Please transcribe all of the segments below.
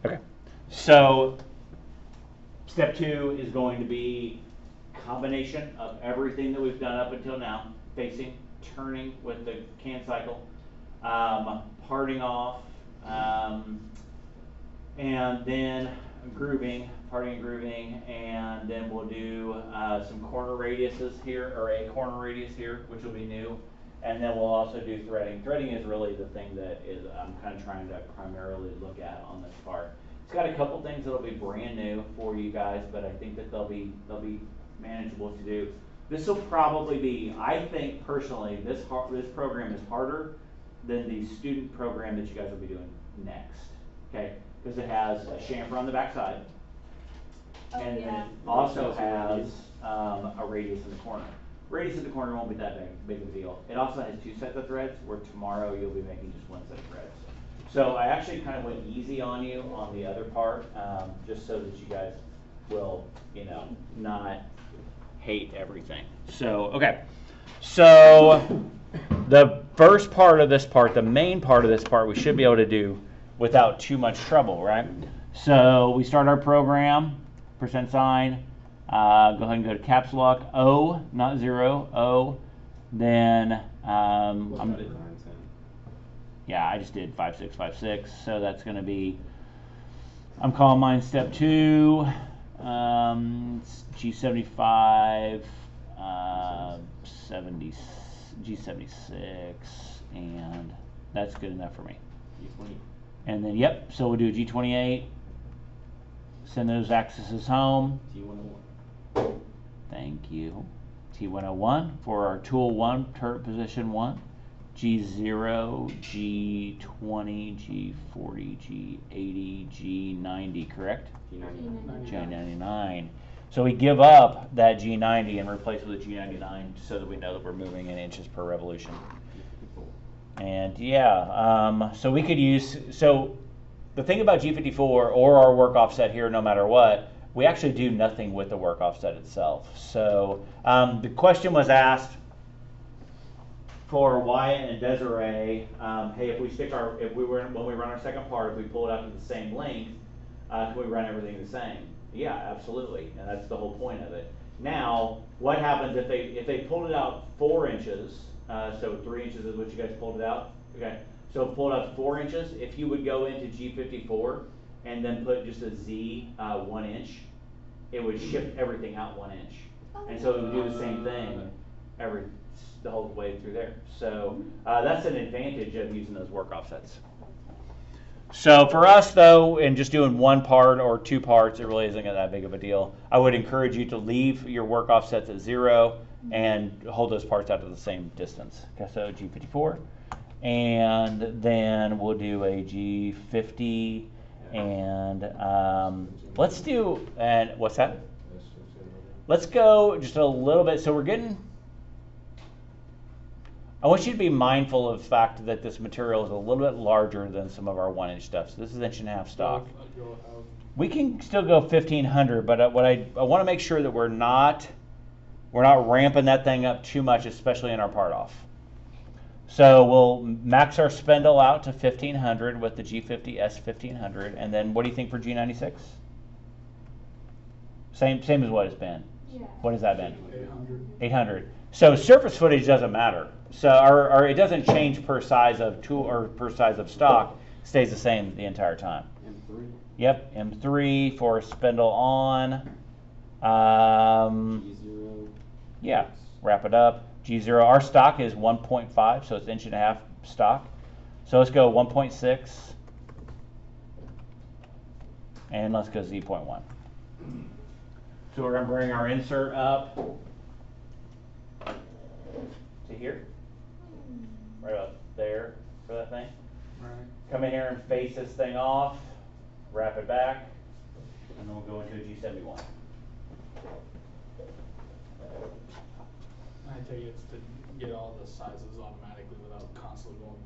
Okay. So step 2 is going to be combination of everything that we've done up until now, facing, turning with the can cycle, parting off, and then grooving, parting and grooving, and then we'll do some corner radiuses here, or a corner radius here, which will be new, and then we'll also do threading. Threading is really the thing that is I'm kind of trying to primarily look at on this part. It's got a couple things that'll be brand new for you guys, but I think that they'll be manageable to do. This will probably be, I think personally, this program is harder than the student program that you guys will be doing next. Okay, because it has a chamfer on the back side, and then it also has a radius in the corner. Radius in the corner won't be that big of a deal. It also has 2 sets of threads, where tomorrow you'll be making just 1 set of threads. So I actually kind of went easy on you on the other part, just so that you guys will, not hate everything. So, okay. So the first part of this part, the main part of this part, we should be able to do without too much trouble, right? So we start our program, percent sign, go ahead and go to caps lock, O, not 0, O, then, yeah, I just did 5656, so that's going to be, I'm calling mine step 2, G75, 70, G76, and that's good enough for me. G20. And then, yep, so we'll do a G28, send those axes home. T101. Thank you. T101 for our tool 1, turret position 1. G0, G20, G40, G80, G90, correct? G99. G99. So we give up that G90 and replace it with a G99 so that we know that we're moving in inches per revolution. And yeah, so we could use, so the thing about G54 or our work offset here, no matter what, we actually do nothing with the work offset itself. So the question was asked for Wyatt and Desiree, hey, if we stick when we run our second part, if we pull it out to the same length, can we run everything the same? Yeah, absolutely, and that's the whole point of it. Now, what happens if they pulled it out 4 inches? So 3 inches is what you guys pulled it out. Okay, so pull it out 4 inches. If you would go into G54 and then put just a Z 1 inch, it would shift everything out 1 inch, and so it would do the same thing the whole way through there. So that's an advantage of using those work offsets. So for us though, in just doing 1 part or 2 parts, it really isn't that big of a deal. I would encourage you to leave your work offsets at 0 and hold those parts out to the same distance. Okay, so G54, and then we'll do a G50, and let's do, and what's that? Let's go just a little bit. So we're getting, I want you to be mindful of the fact that this material is a little bit larger than some of our 1 inch stuff. So this is 1.5" stock. We can still go 1500, but what I want to make sure that we're not ramping that thing up too much, especially in our part off. So we'll max our spindle out to 1500 with the G50 S1500, and then what do you think for G96? Same as what it's been. Yeah. What has that been? 800. 800. So surface footage doesn't matter. So it doesn't change per size of tool or per size of stock. It stays the same the entire time. M3. Yep, M3 for spindle on. G0. Yeah, wrap it up. G0. Our stock is 1.5, so it's 1.5" stock. So let's go 1.6, and let's go Z.1. So we're going to bring our insert up to here, right up there for that thing. Right. Come in here and face this thing off, wrap it back, and then we'll go into a G71. I take it's to get all the sizes automatically without constantly going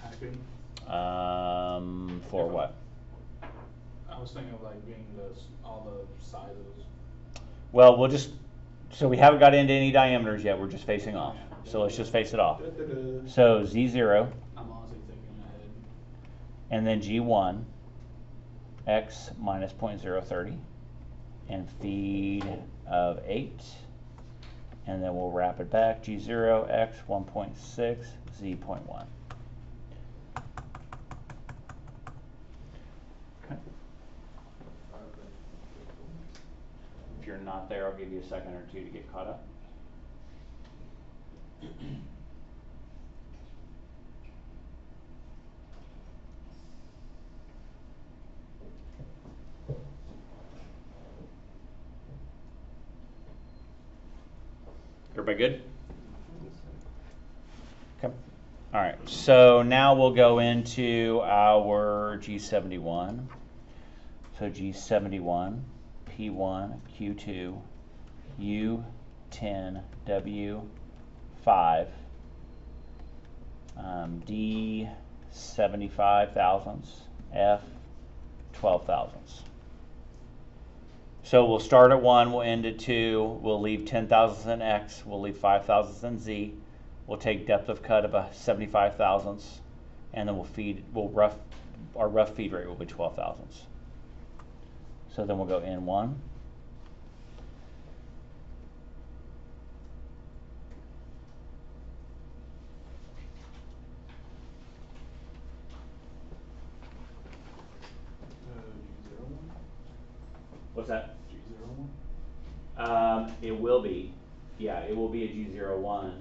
typing. For what? I was thinking of like being all the sizes. Well, so we haven't got into any diameters yet, we're just facing off. So let's just face it off. So Z0, I'm honestly thinking ahead. and then G1, x minus 0.030, and feed of 8, and then we'll wrap it back, G0, x 1.6, z 0.1. Okay. If you're not there, I'll give you a second or two to get caught up. Everybody good? Okay. All right. So now we'll go into our G71. So G71, P1, Q2, U10, W5, D 75 thousandths, F 12 thousandths. So we'll start at 1, we'll end at 2, we'll leave 10 thousandths in X, we'll leave 5 thousandths in Z, we'll take depth of cut of a 75 thousandths, and then our rough feed rate will be 12 thousandths. So then we'll go N1. What's that? G01? It will be. Yeah, it will be a G01.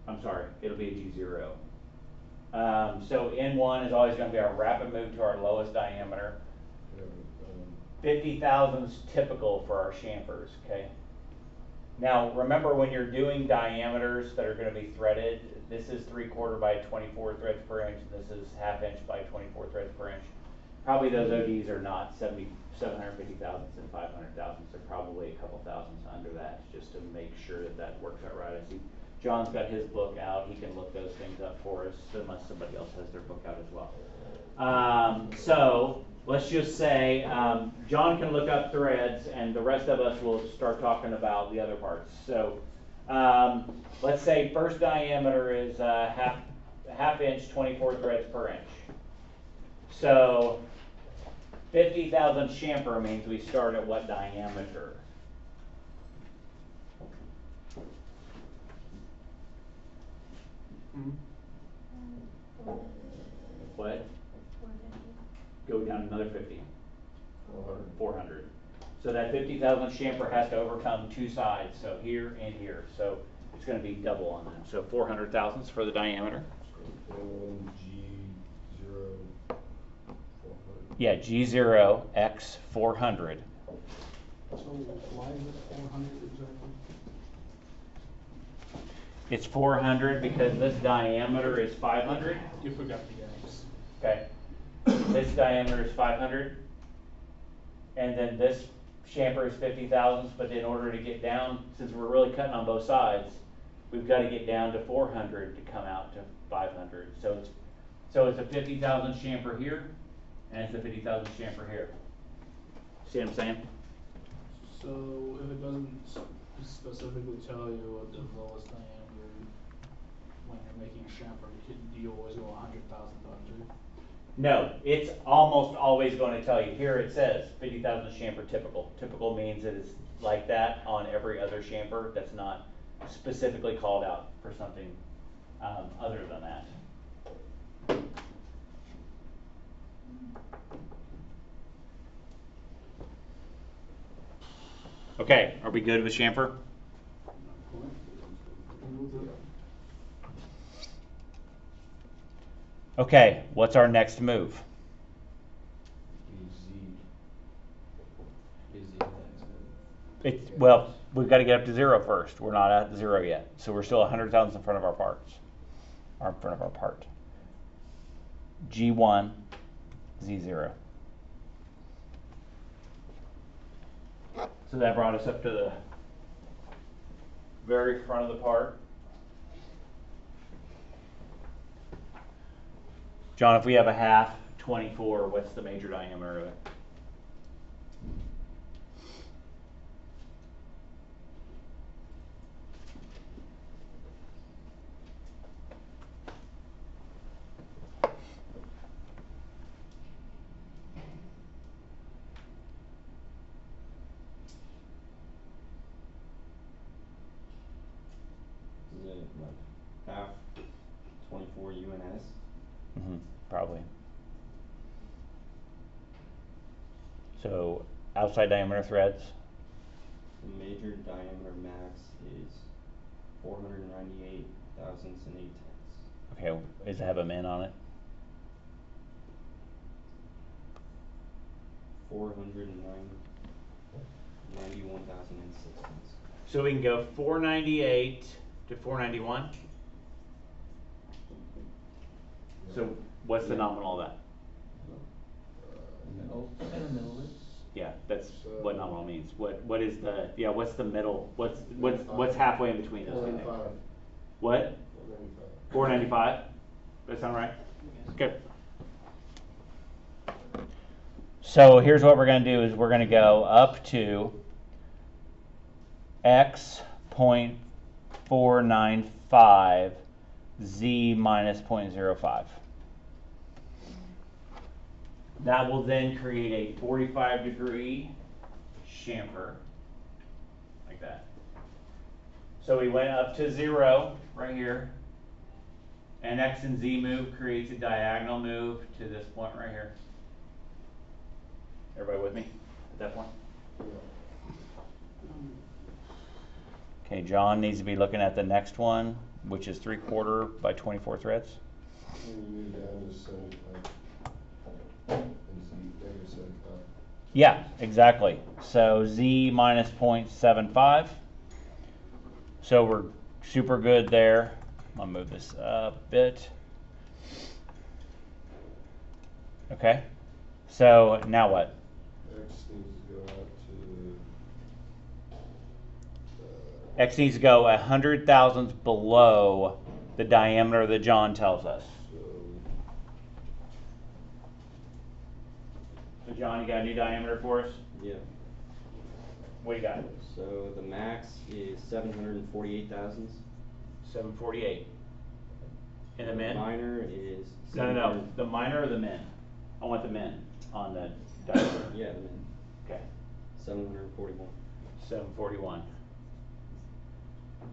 I'm sorry, it'll be a G0. So N1 is always going to be our rapid move to our lowest diameter. 50 thousandths typical for our chamfers, okay? Now remember, when you're doing diameters that are going to be threaded, this is 3/4 by 24 threads per inch, this is 1/2 inch by 24 threads per inch. Probably those ODs are not 750 thousandths and 500 thousandths. They're probably a couple thousandths under that, just to make sure that that works out right. I see John's got his book out. He can look those things up for us, unless somebody else has their book out as well. So let's just say John can look up threads, and the rest of us will start talking about the other parts. So let's say first diameter is half inch, 24 threads per inch. So 50 thousandths chamfer means we start at what diameter? What? 450. Go down another 50. 400. So that 50 thousandths chamfer has to overcome two sides, so here and here. So it's going to be double on them. So 400 thousandths for the diameter. G0, 400. Yeah, G0 x 400. So why is it 400 exactly? It's 400 because this diameter is 500. You forgot the X. Okay. This diameter is 500. And then this chamfer is 50 thousandths, but in order to get down, since we're really cutting on both sides, we've got to get down to 400 to come out to 500. So it's a 50 thousandths chamfer here, and it's a 50 thousandths chamfer here. See what I'm saying? So if it doesn't specifically tell you what the lowest diameter when you're making a chamfer, do you always go 100 thousandths under? No, it's almost always going to tell you. Here it says 50 thousandths chamfer typical. Typical means it is like that on every other chamfer that's not specifically called out for something other than that. Okay, are we good with chamfer? Okay, what's our next move? Well, we've got to get up to 0 first. We're not at 0 yet, so we're still 100 thousandths in front of our parts, or in front of our part. G1, Z0. So that brought us up to the very front of the part. John, if we have a half 24, what's the major diameter of it? probably. So outside diameter threads. The major diameter max is 498 thousandths and 8 tenths. Okay, does it have a min on it? 491,006 tenths. So we can go 498 to 491. So what's the nominal of that? Middle. In the middle of it. Yeah, that's So- what nominal means. What is the, yeah, what's the middle? What's halfway in between those two things? 495. What? 495. 495? That sound right? Good. So here's what we're going to do is we're going to go up to x 0.495 z minus 0.05. That will then create a 45-degree chamfer, like that. So we went up to 0 right here. And x and z move creates a diagonal move to this point right here. Everybody with me at that point? Okay, John needs to be looking at the next one, which is 3/4 by 24 threads. And you move down to 75. And Z negative 75. Yeah, exactly. So z minus 0.75. So we're super good there. I'll move this up a bit. Okay. So now what? X needs to go out to. X needs to go 100 thousandths below the diameter that John tells us. So John, you got a new diameter for us? Yeah. What do you got? So the max is 748 thousandths. 748. And the min? Minor is. No. The minor or the min? I want the min on the diameter. Yeah, the min. Okay. 741. 741.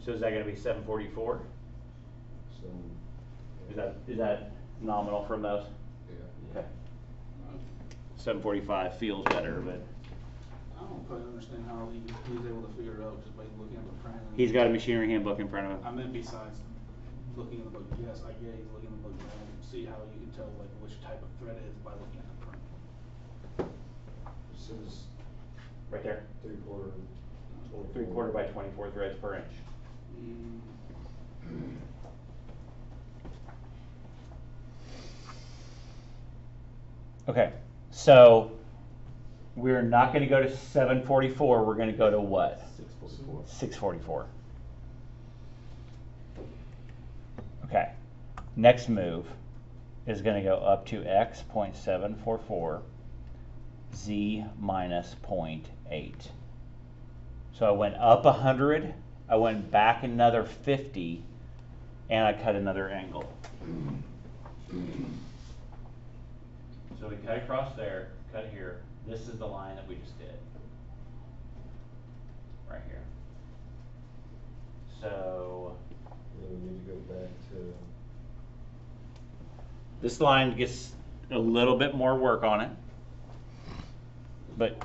So is that going to be 744? So. Is that nominal from those? Yeah. Okay. 745 feels better, but I don't quite understand how he's able to figure it out just by looking at the print. he's got a machinery handbook in front of him. I meant besides looking at the book, yes, I get he's looking at the book, but I can see how you can tell like which type of thread it is by looking at the print. It says Right there. 3/4. 3/4 by 24 threads per inch. Okay, so we're not going to go to 744. We're going to go to what? 644. 644. Okay, next move is going to go up to x 0.744 z minus 0.8. So I went up 100, I went back another 50, and I cut another angle. So we cut across there, cut here. This is the line that we just did. Right here. So Then we need to go back to. this line gets a little bit more work on it. But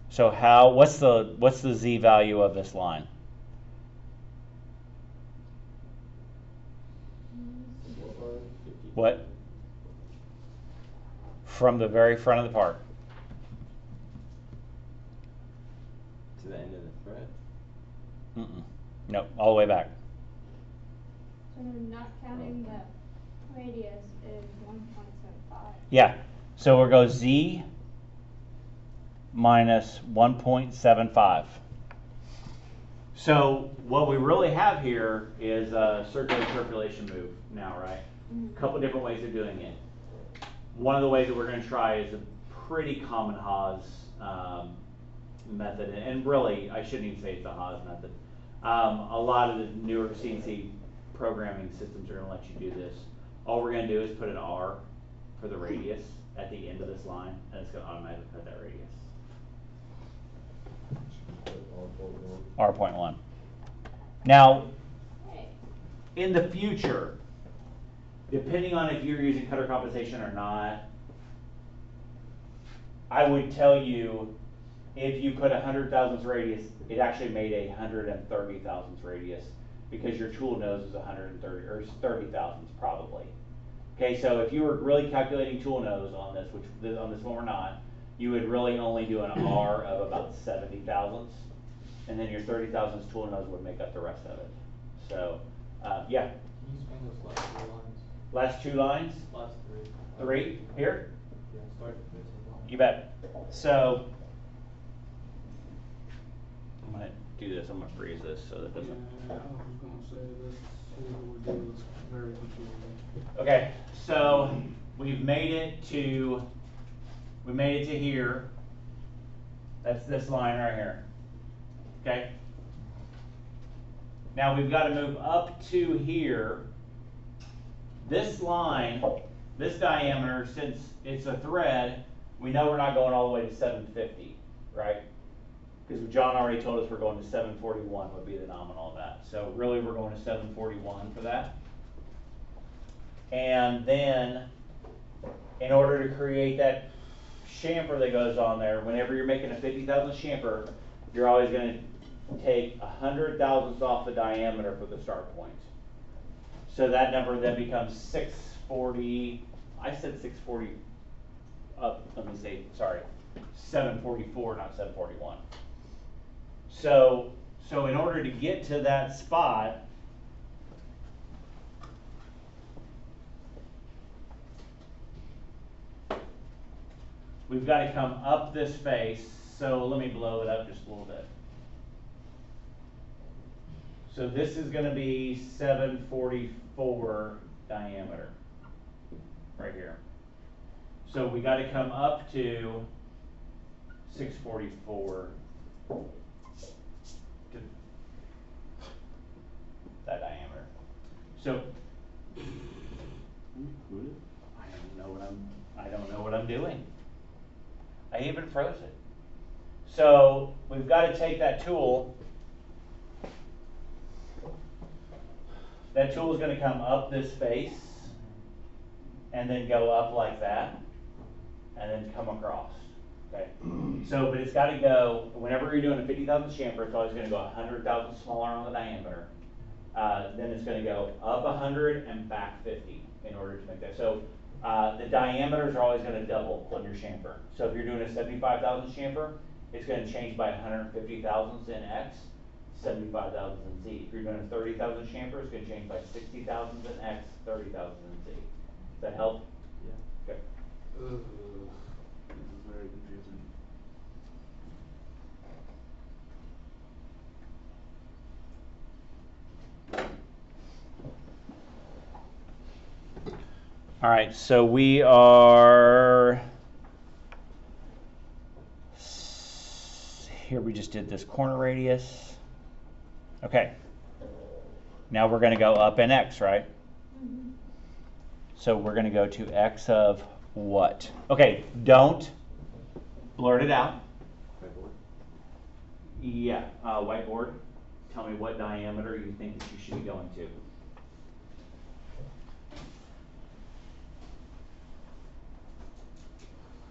so what's the z value of this line? What? From the very front of the part. To the end of the thread. Nope, all the way back. So not counting the radius is 1.75. Yeah, so we'll go z minus 1.75. So what we really have here is a circular interpolation move now, right? A couple different ways of doing it. One of the ways that we're going to try is a pretty common Haas method, and really, I shouldn't even say it's a Haas method. A lot of the newer CNC programming systems are going to let you do this. All we're going to do is put an R for the radius at the end of this line, and it's going to automatically cut that radius. R.1. Now, in the future, depending on if you're using cutter compensation or not, I would tell you, if you put 100 thousandths radius, it actually made 130 thousandths radius, because your tool nose is 130, or 30 thousandths probably. Okay, so if you were really calculating tool nose on this, which on this one we're not, you would really only do an R of about 70 thousandths, and then your 30 thousandths tool nose would make up the rest of it. So, yeah. Can you explain those last 2 lines? Last 2 lines? Last 3. 3 here? Yeah, start with the line. You bet. So, I'm gonna do this, I'm gonna freeze this so that it doesn't. Yeah, I was gonna say this, what we do is very confusing. Okay, so we've made it to here. That's this line right here. Okay? Now we've got to move up to here. This line, this diameter, since it's a thread, we know we're not going all the way to 750, right? Because John already told us we're going to 741 would be the nominal of that. So really we're going to 741 for that. And then, in order to create that chamfer that goes on there, whenever you're making a 50 thousandth chamfer, you're always going to take 100 thousandths off the diameter for the start point. So that number then becomes 640, I said 640, let me say, sorry, 744, not 741. So in order to get to that spot, we've got to come up this face. So let me blow it up just a little bit. So this is going to be 744 diameter right here. So we got to come up to 644 to that diameter. So I don't know what I'm doing. I even froze it. So we've got to take that tool. That tool is going to come up this face and then go up like that and then come across. Okay. So, but it's got to go, whenever you're doing a 50 thousandth chamfer, it's always going to go 100 thousandths smaller on the diameter. Then it's going to go up 100 and back 50 in order to make that. So the diameters are always going to double on your chamfer. So if you're doing a 75 thousandth chamfer, it's going to change by 150 thousandths in X, 75 thousandths in Z. If you're doing a 30 thousandth chamfer, it's going to change by 60 thousandths in X, 30 thousandths in Z. Does that help? Yeah. Okay. This is very confusing. All right, so we are here. We just did this corner radius. Okay. Now we're going to go up in X, right? Mm-hmm. So we're going to go to X of what? Okay, don't blurt it out. Whiteboard. Yeah, whiteboard. Tell me what diameter you think that you should be going to.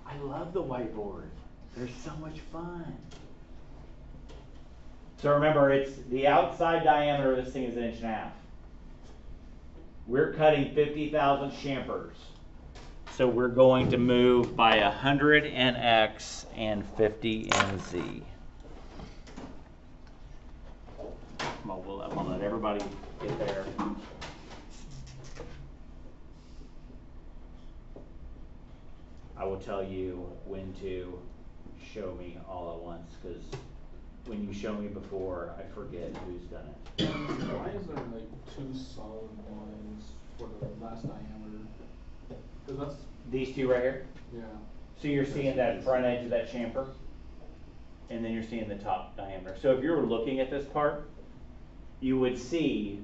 I love the whiteboard. They're so much fun. So remember, it's the outside diameter of this thing is 1.5 inches. We're cutting 50 thousandth chamfers. So we're going to move by 100 in X and 50 in Z. Come on, we'll let everybody get there. I will tell you when to show me all at once, because when you show me before, I forget who's done it. Why is there like 2 solid lines for the last diameter? Because that's, These two right here. yeah. So you're seeing that front edge of that chamfer, and then you're seeing the top diameter. So if you were looking at this part, you would see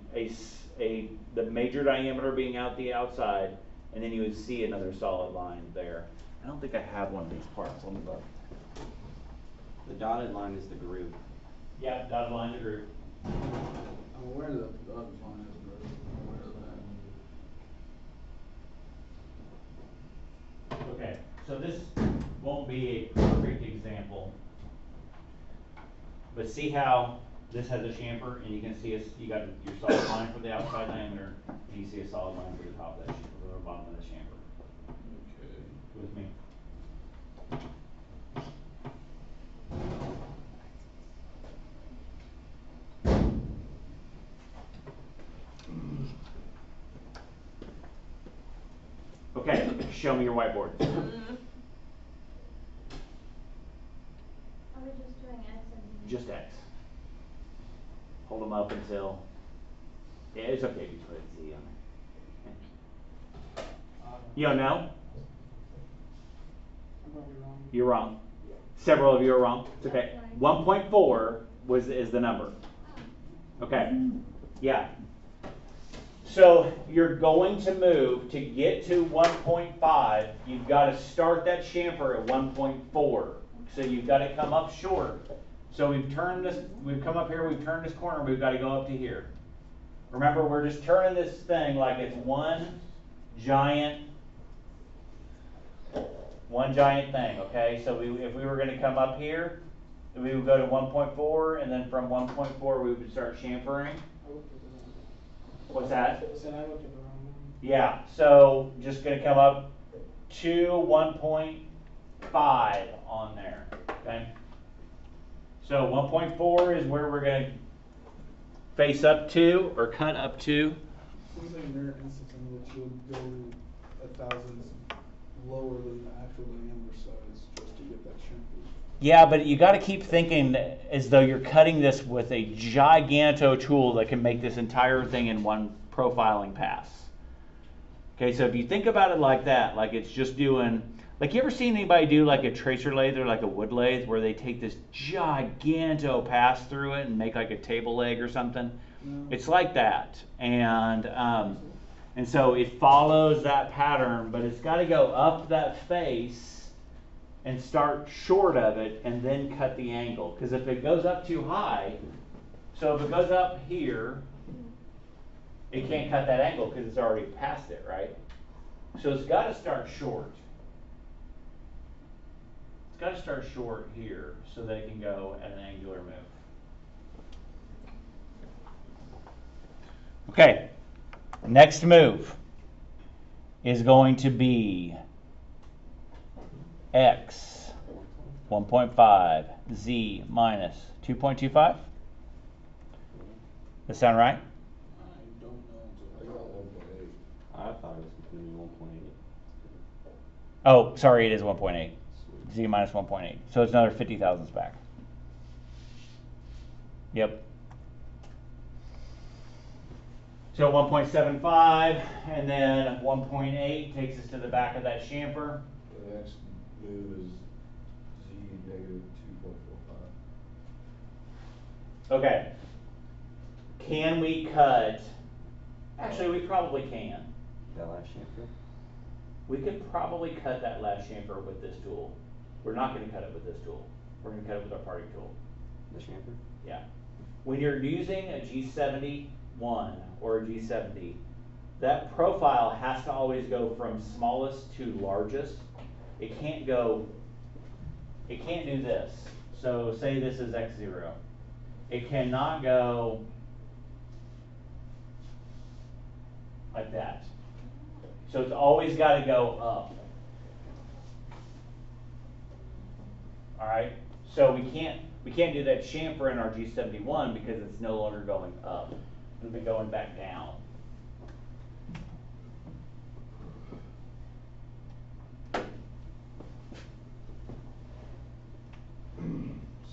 the major diameter being out the outside, and then you would see another solid line there. I don't think I have one of these parts. Let me look. The dotted line is the groove. Yeah, dotted line to groove. I'm aware that the other line is, but I'm aware of that. Okay, so this won't be a perfect example. But see how this has a chamfer, and you can see you got your solid line for the outside diameter, and you see a solid line for the top of that chamfer, or the bottom of the chamfer. Okay. With me? Okay, show me your whiteboard. Are we just doing X and? Just X. Hold them up until, yeah, it's okay if you put Z on there. You don't know? I'm probably wrong. You're wrong. Several of you are wrong. It's okay. 1.4 is the number. Okay. Yeah. So you're going to move to get to 1.5. You've got to start that chamfer at 1.4. So you've got to come up short. So we've turned this. We've come up here. We've turned this corner. We've got to go up to here. Remember, we're just turning this thing like it's one giant thing, okay? So if we were going to come up here, we would go to 1.4, and then from 1.4 we would start chamfering. I looked at the wrong one. What's that? I said I looked at the wrong one. Yeah, so just going to come up to 1.5 on there, okay? So 1.4 is where we're going to face up to, or cut up to. Seems like a rare instance in which you'll go 1,000 lower than the actual diameter size just to get that chamfer. Yeah, but you got to keep thinking as though you're cutting this with a giganto tool that can make this entire thing in one profiling pass. Okay, so if you think about it like that, like it's just doing, like you ever seen anybody do like a tracer lathe or like a wood lathe where they take this giganto pass through it and make like a table leg or something? No. It's like that, and so it follows that pattern, but it's got to go up that face and start short of it and then cut the angle. Because if it goes up too high, so if it goes up here, it can't cut that angle because it's already past it, right? So it's got to start short. It's got to start short here so that it can go at an angular move. Okay, next move is going to be X 1.5 Z minus 2.25. Does that sound right? I don't know. I got 1.8. I thought it was between 1.8. Oh, sorry, it is 1.8. Z minus 1.8. So it's another 50 thousandths back. Yep. So 1.75, and then 1.8 takes us to the back of that chamfer. The next move is Z negative 2.45. Okay. Can we cut? Actually, we probably can. That last chamfer? We could probably cut that last chamfer with this tool. We're not going to cut it with this tool. We're going to cut it with our parting tool. The chamfer? Yeah. When you're using a G71 or a G70, that profile has to always go from smallest to largest. It can't do this. So say this is X0. It cannot go like that. So it's always got to go up. All right. So we can't do that chamfer in our G71 because it's no longer going up. It'll be going back down.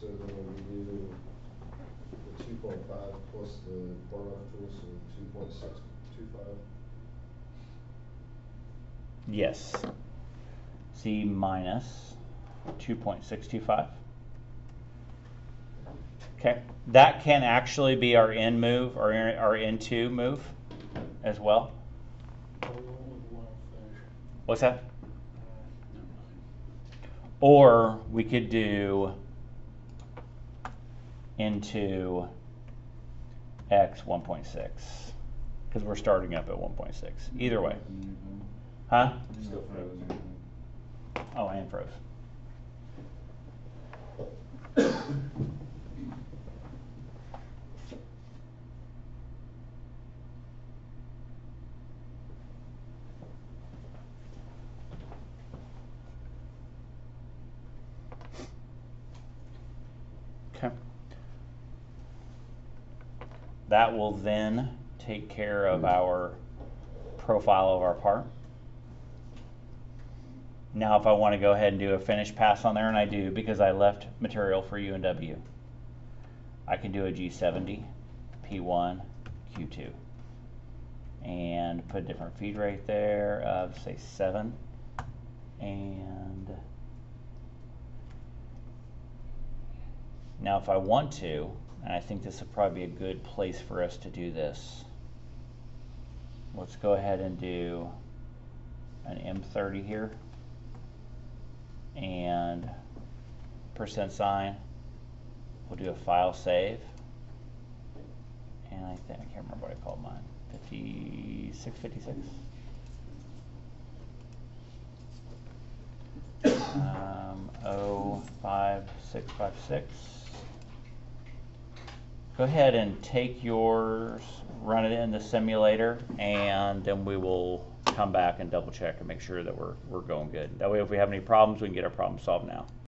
So then we do the 2.5 plus the burn-off tool, so 2.625. Yes. Z minus 2.625. Okay. That can actually be our in move or our into move as well. What's that? Or we could do into X 1.6 because we're starting up at 1.6. Either way. Huh? Still frozen. Oh, and froze. Okay. That will then take care of our profile of our part. Now if I want to go ahead and do a finish pass on there, and I do because I left material for UNW, I can do a G70, P1, Q2, and put a different feed rate there of say 7, and now if I want to, and I think this would probably be a good place for us to do this, let's go ahead and do an M30 here, and %, we'll do a file save, and I can't remember what I called mine, 5656. 05656. Go ahead and take yours, run it in the simulator, and then we will come back and double check and make sure that we're going good. That way if we have any problems, we can get our problem solved now.